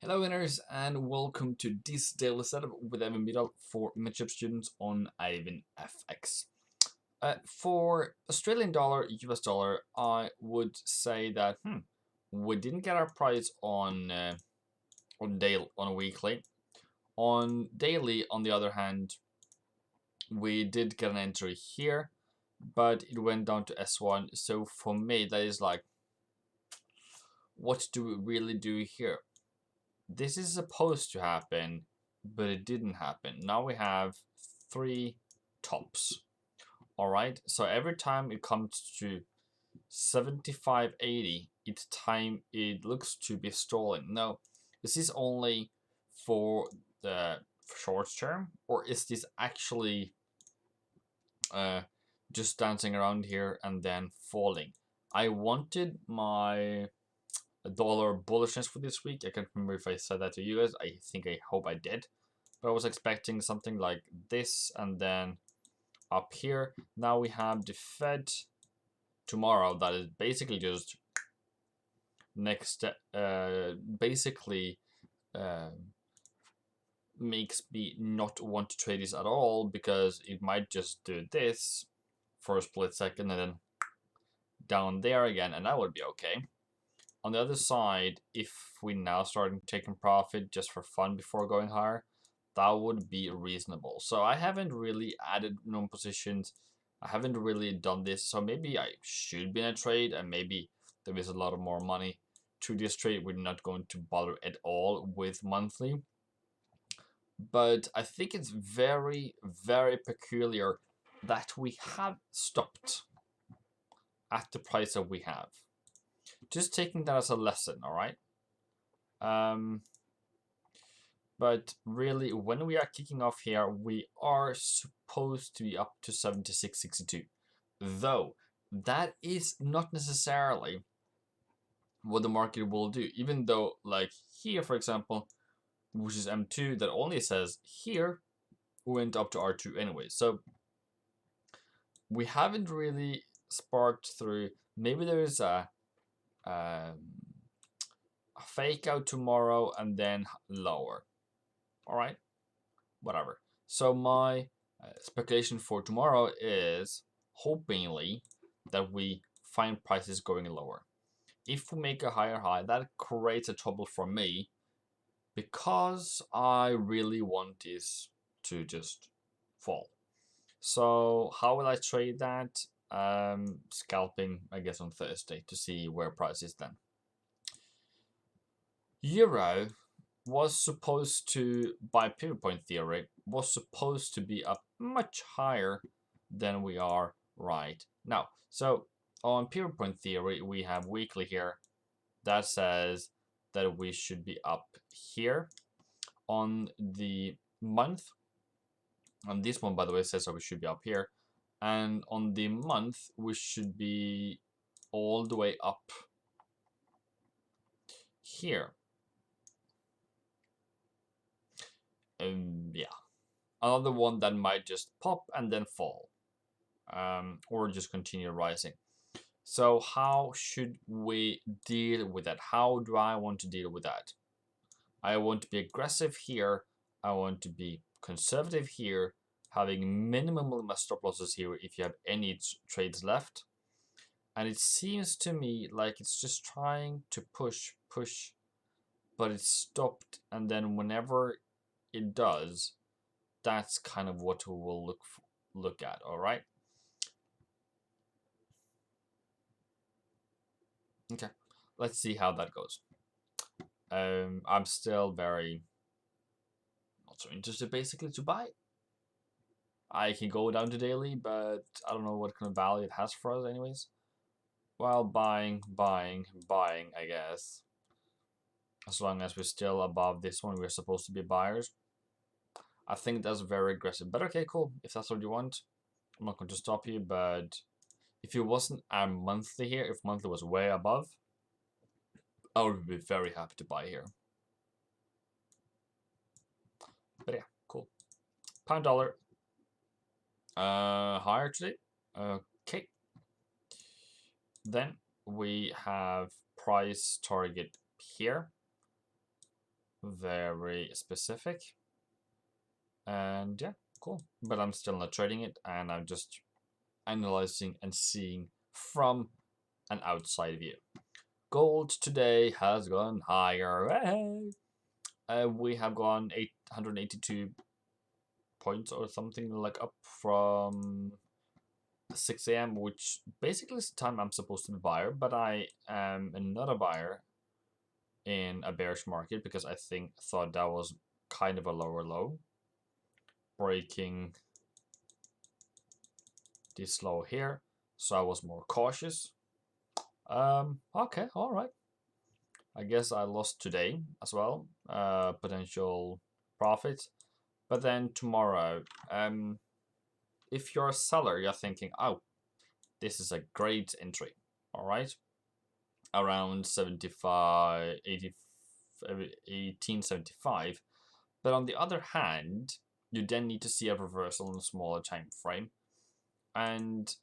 Hello winners and welcome to this daily setup with Eivind Bydall for mentorship students on Eivind FX. For Australian dollar, US dollar, I would say that we didn't get our price on a weekly. On daily, on the other hand, we did get an entry here, but it went down to S1. So for me, that is like, what do we really do here? This is supposed to happen, but it didn't happen. Now we have 3 tops. Alright, so every time it comes to 75.80, it looks to be stolen. Now, is this only for the short term, or is this actually just dancing around here and then falling? I wanted my dollar bullishness for this week. I can't remember if I said that to you guys. I hope I did. But I was expecting something like this and then up here. Now we have the Fed tomorrow that is basically just next basically makes me not want to trade this at all, because it might just do this for a split second and then down there again, and that would be okay. On the other side, if we now start taking profit just for fun before going higher, that would be reasonable. So I haven't really added known positions. I haven't really done this. So maybe I should be in a trade, and maybe there is a lot of more money to this trade. We're not going to bother at all with monthly. But I think it's very, very peculiar that we have stopped at the price that we have. Just taking that as a lesson, all right? But really, when we are kicking off here, we are supposed to be up to 76.62. Though, that is not necessarily what the market will do. Even though, like here, for example, which is M2, that only says here, went up to R2 anyway. So, we haven't really sparked through. Maybe there is a fake out tomorrow and then lower. All right, whatever. So my speculation for tomorrow is hopingly that we find prices going lower. If we make a higher high, that creates a trouble for me, because I really want this to just fall. So how will I trade that? Scalping, I guess, on Thursday to see where price is then. Euro was supposed to, by pivot point theory, was supposed to be up much higher than we are right now. So on pivot point theory, we have weekly here that says that we should be up here. On the month, on this one, by the way, says that we should be up here. And on the month, we should be all the way up here. Yeah, another one that might just pop and then fall, or just continue rising. So how should we deal with that? How do I want to deal with that? I want to be aggressive here. I want to be conservative here, having minimum stop losses here if you have any trades left. And it seems to me like it's just trying to push, but it's stopped. And then whenever it does, that's kind of what we will look at. All right. Okay, let's see how that goes. I'm still very not so interested, basically, to buy. I can go down to daily, but I don't know what kind of value it has for us anyways. Well, buying, I guess. As long as we're still above this one, we're supposed to be buyers. I think that's very aggressive, but okay, cool. If that's what you want, I'm not going to stop you, but if it wasn't our monthly here, if monthly was way above, I would be very happy to buy here. But yeah, cool. Pound dollar. Higher today. Okay. Then we have price target here. very specific. And yeah, cool. But I'm still not trading it, and I'm just analyzing and seeing from an outside view. Gold today has gone higher. Hey! We have gone 882 points or something, like up from 6 a.m., which basically is the time I'm supposed to be a buyer, but I am not a buyer in a bearish market because I thought that was kind of a lower low, breaking this low here, so I was more cautious. Okay, all right. I guess I lost today as well, potential profit, but then tomorrow, if you're a seller, you're thinking, oh, this is a great entry, all right, around 75, 80, 1875. But on the other hand, you then need to see a reversal in a smaller time frame, and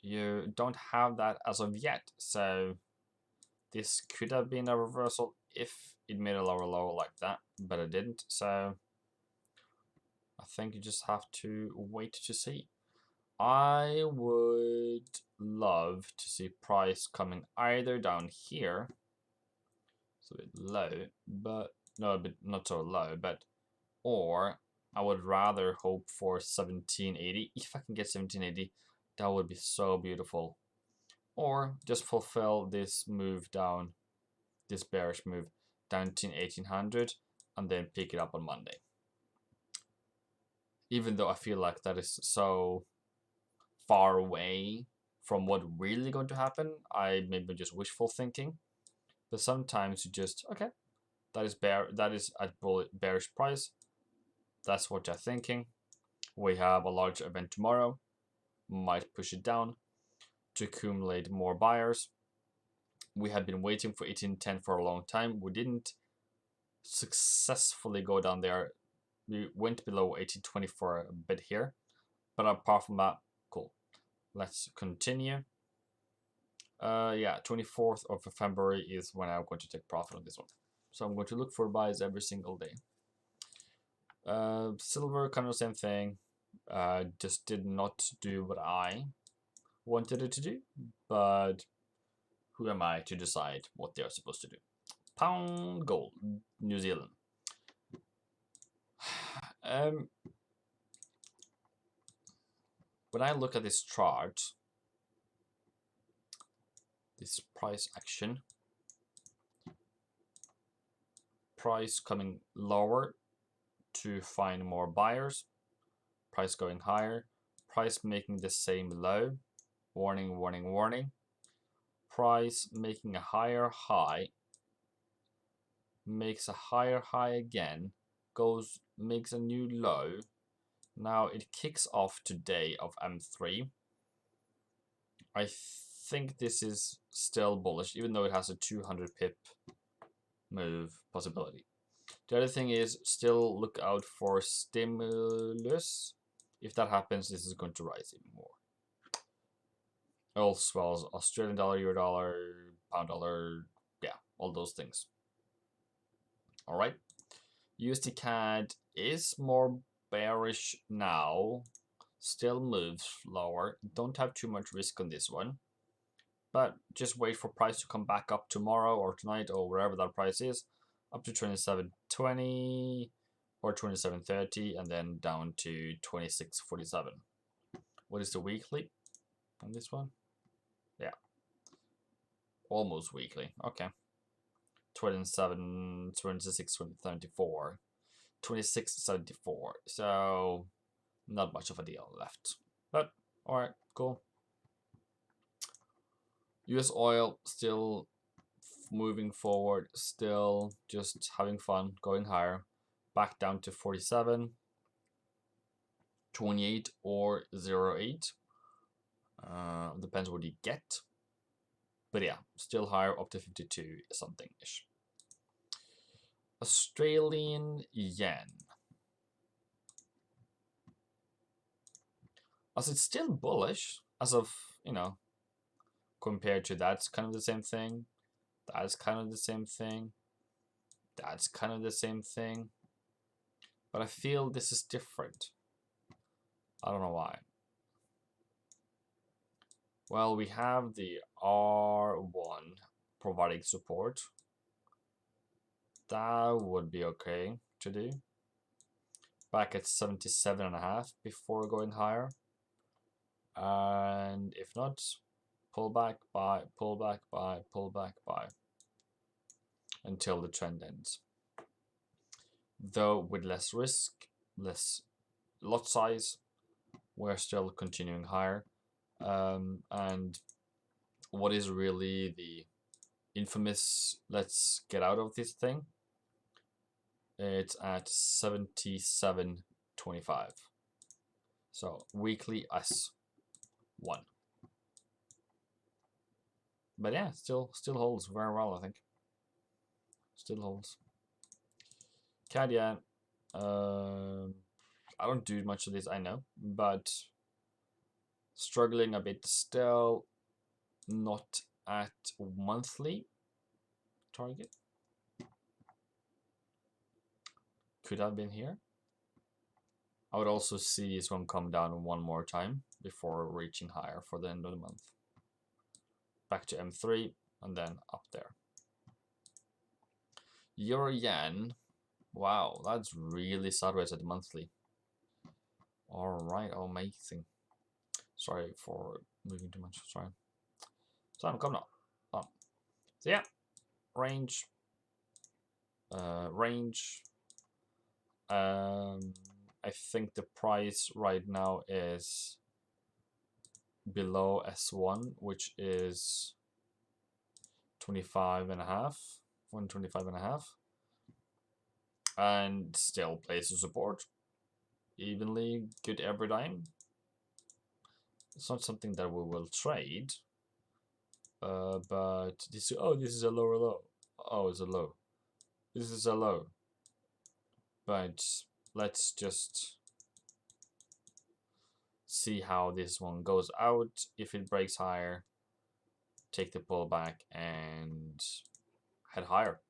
you don't have that as of yet. So this could have been a reversal if it made a lower low like that, but it didn't. So I think you just have to wait to see. I would love to see price coming either down here, so a bit low, but no, a bit not so low, but or I would rather hope for 1780. If I can get 1780, that would be so beautiful. Or just fulfill this move down, this bearish move down to 1800, and then pick it up on Monday. Even though I feel like that is so far away from what really going to happen, I maybe just wishful thinking. But sometimes you just, okay, that is at bearish price. That's what you're thinking. We have a large event tomorrow, might push it down to accumulate more buyers. We have been waiting for 1810 for a long time. We didn't successfully go down there. We went below 1820 for a bit here, but apart from that, cool. Let's continue. Yeah, 24th of February is when I'm going to take profit on this one. So I'm going to look for buys every single day. Silver, kind of the same thing. Just did not do what I wanted it to do, but who am I to decide what they are supposed to do? Pound gold, New Zealand. When I look at this chart, this price action, price coming lower to find more buyers, price going higher, price making the same low, warning, warning, warning, price making a higher high, makes a higher high again, makes a new low. Now it kicks off today of M3. I think this is still bullish, even though it has a 200 pip move possibility. The other thing is still look out for stimulus. If that happens, this is going to rise even more. Also, as Australian dollar, Euro dollar, pound dollar, yeah, all those things. All right. USD CAD is more bearish now. Still moves lower. Don't have too much risk on this one. But just wait for price to come back up tomorrow or tonight or wherever that price is, up to 27.20 or 27.30, and then down to 26.47. What is the weekly on this one? Yeah, almost weekly. Okay, 27, 26, 34, 26.74. So not much of a deal left. But all right, cool. US oil still moving forward, still just having fun, going higher, back down to 47, 28 or 08. Depends what you get. But yeah, still higher, up to 52 something ish. Australian yen. As it's still bullish, as of, compared to that, it's kind of the same thing. That's kind of the same thing. That's kind of the same thing. But I feel this is different. I don't know why. Well, we have the R1 providing support. That would be okay to do. Back at 77.5 before going higher. And if not, pull back, buy, pull back, buy, pull back, buy. Until the trend ends. Though with less risk, less lot size, we're still continuing higher. And what is really the infamous let's get out of this thing? It's at 77.25. So weekly S1. But yeah, still holds very well, I think. Still holds. CAD, I don't do much of this, I know, but struggling a bit still. Not at monthly target. Could have been here. I would also see this one come down one more time before reaching higher for the end of the month. Back to M3 and then up there. Euro yen. Wow, that's really sideways at the monthly. Alright, amazing. Sorry for moving too much. Sorry. So come now. So yeah, range. I think the price right now is below S1, which is 25.5, 125.5, and still places support evenly, good every time. It's not something that we will trade, but this is a lower low. Oh, it's a low. This is a low. But let's just see how this one goes out. If it breaks higher, take the pullback and head higher.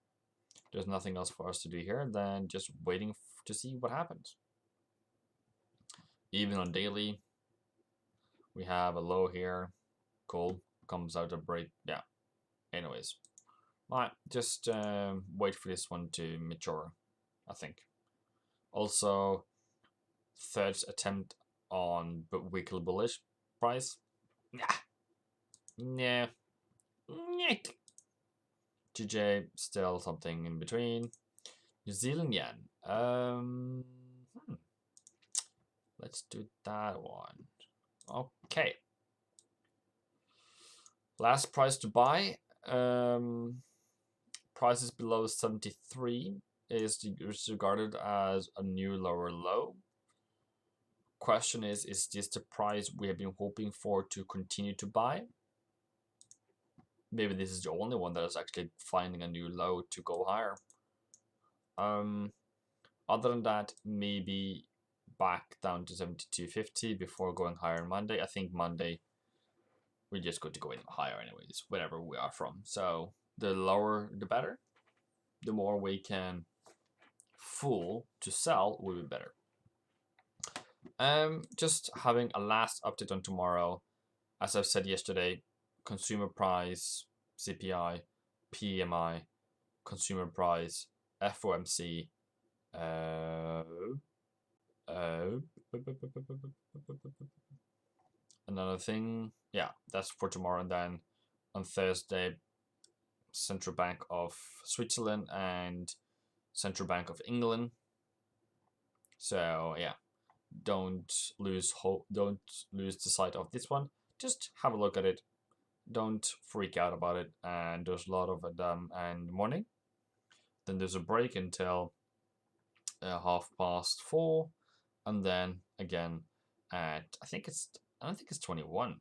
There's nothing else for us to do here than just waiting to see what happens. Even on daily, we have a low here. Cool. Comes out a break. Yeah. Anyways. Alright, just wait for this one to mature, I think. Also, third attempt on weekly bullish price. Nah. GJ still something in between. New Zealand yen. Let's do that one. Okay. Last price to buy. Prices below 73 is regarded as a new lower low. Question is this the price we have been hoping for to continue to buy? Maybe this is the only one that is actually finding a new low to go higher. Other than that, maybe back down to 72.50 before going higher on Monday. I think Monday we're just going to go in higher anyways, wherever we are from. So the lower the better. The more we can fool to sell will be better. Just having a last update on tomorrow. As I've said yesterday, consumer price, CPI, PMI, consumer price, FOMC, another thing. Yeah, that's for tomorrow. And then on Thursday, Central Bank of Switzerland and Central Bank of England. So yeah, don't lose hope. Don't lose the sight of this one. Just have a look at it. Don't freak out about it. And there's a lot of them in the morning. Then there's a break until 4:30, and then again at I don't think it's 21.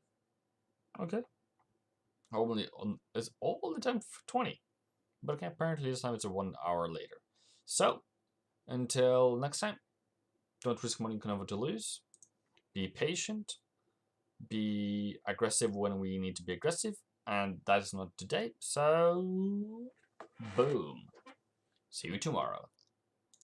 Okay. It's all the time for 20, but okay, apparently this time it's a 1 hour later. So until next time, don't risk money you can afford to lose. Be patient. Be aggressive when we need to be aggressive, and that is not today, so boom. See you tomorrow.